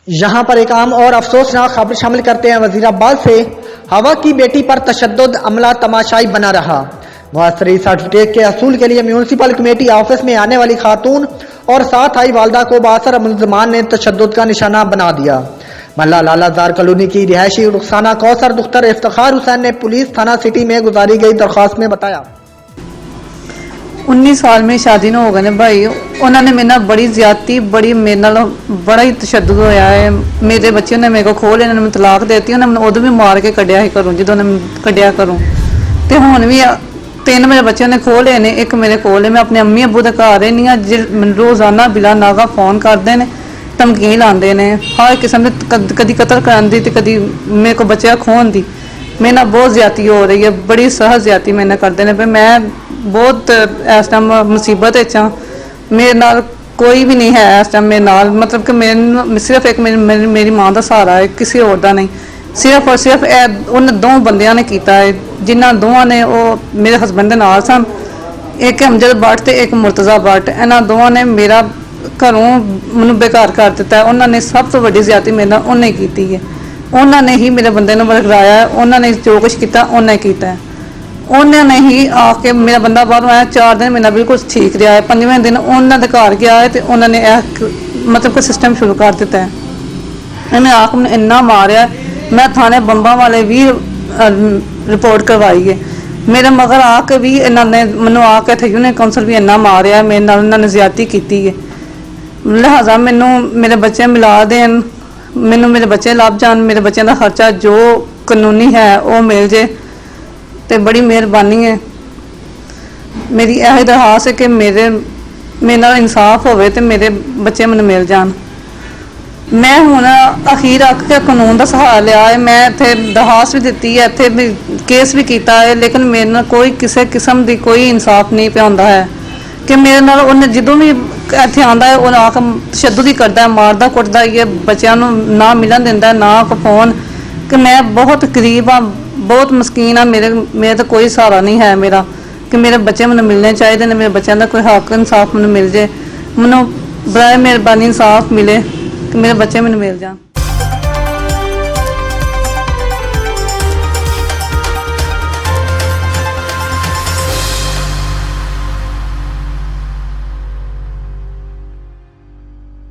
यहाँ पर एक आम और अफसोसनाक खबर शामिल करते हैं। वजीराबाद से हवा की बेटी पर तशद्दुद अमला तमाशाई बना रहा। मुआसरी सर्टिफिकेट के असूल के लिए म्यूनसिपल कमेटी ऑफिस में आने वाली खातून और साथ आई वालदा को बासर मुलजमान ने तशद्दुद का निशाना बना दिया। मल्ला लालाजार कॉलोनी की रिहायशी रुखसाना कौसर दुख्तर इफ्तिखार हुसैन ने पुलिस थाना सिटी में गुजारी गई दरख्वास्त में बताया, 19 साल में शादी न हो गए भाई। उन्होंने मेरे नाल बड़ी ज्यादती, बड़ी मेरे नाल बड़ा ही तशद्दुद होया है। मेरे बच्चे ने मेरे को खोल इन्होंने मैं तलाक देती, उन्हें मैं उदों भी मार के कढ़िया ही करूँ जो कढ़िया करूँ। तो हुण भी 3 मेरे बच्चे ने खोल ने, एक मेरे कोल है। मैं अपने अम्मी अबू के घर रहनी हाँ, रोजाना बिला नागा फोन करते हैं, धमकी लाते हैं हर किस्म के, कभी कतल कराने की, कभी मेरे को बच्चा खोन की। मेरे नाल बहुत ज्यादती हो रही है, बड़ी सहज ज्यादती मेरे नाल करते हैं। मैं बहुत इस टाइम मुसीबत हाँ, मेरे नाल कोई भी नहीं है इस टाइम मेरे नाल, मतलब कि मेरे सिर्फ एक मेरी माँ का सहारा है, किसी और का नहीं। सिर्फ और सिर्फ उन 2 बंदियां ने किया है, जिन्होंने दोवां ने वो मेरे हसबैंड के नाल सन, एक अमजद भट्ट ते एक मुर्तजा भट्ट। इन्होंने दोवां ने मेरा घरों मैनू बेकार कर दिता है। उन्होंने सब तो वड्डी ज्यादती मेरे नाल उन्हें की है, उन्होंने ही मेरे बंदे नूं बरगराया है, उन्होंने जो कुछ किया उन्हें किया है। उन्होंने ही आके मेरा बंदा बाहरों आया, 4 दिन मेरा बिल्कुल ठीक रहा है, 5वें दिन उन्होंने घर गया है तो उन्होंने मतलब कि सिस्टम शुरू कर दिता है। इन्हें आके मैंने इन्ना मारिया, मैं थाने बंबा वाले भी रिपोर्ट करवाई है। मेरे मगर आके भी इन्होंने मैनू आके इत्थे यूनियन कौंसल भी इन्ना मारिया, मेरे नाल इन्होंने ज्यादती की है। लिहाजा मैनू मेरे बच्चे मिला देन, मैनू मेरे बच्चे लभ जान, मेरे बच्चों का खर्चा जो कानूनी है वो मिल जाए तो बड़ी मेहरबानी है। मेरी यह दरखास्त है कि मेरे नाल इंसाफ होवे ते मेरे बच्चे मैनू मिल जान। मैं हुण अखीर आके कानून का सहारा लिया है। मैं इत्थे दरखास्त भी दी है, इत्थे भी केस भी किया है, लेकिन मेरे नाल कोई किसी किस्म की कोई इंसाफ नहीं पे आउंदा है कि मेरे नाल उन्हें जदों भी इत्थे आंदा है उन्हें आके तशद्दुद ही करता है, मारदा कुटदा ही है, बच्चों नूं ना मिलन दिंदा ना को फोन। कि मैं बहुत गरीब हाँ, बहुत मस्कीन हाँ, मेरे तो कोई सहारा नहीं है मेरा, कि मेरे बच्चे मैंने मिलने चाहिए, मेरे बच्चों का कोई हक इंसाफ मैंने मिल जाए। मैनू बड़ा मेहरबानी इंसाफ मिले कि मेरे बच्चे मैंने मिल जाए।